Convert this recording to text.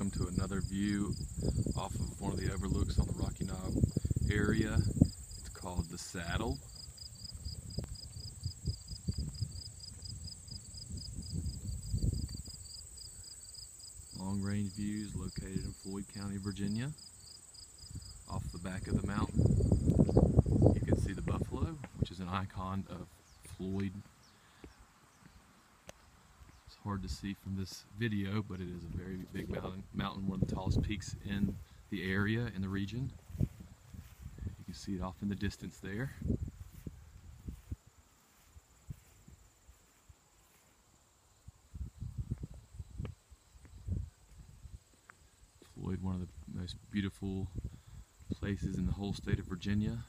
welcome to another view off of one of the overlooks on the Rocky Knob area. It's called the Saddle. Long-range views located in Floyd County, Virginia. Off the back of the mountain, you can see the buffalo, which is an icon of Floyd. It's hard to see from this video, but it is a very big mountain, one of the tallest peaks in the area, in the region. You can see it off in the distance there. Floyd, one of the most beautiful places in the whole state of Virginia.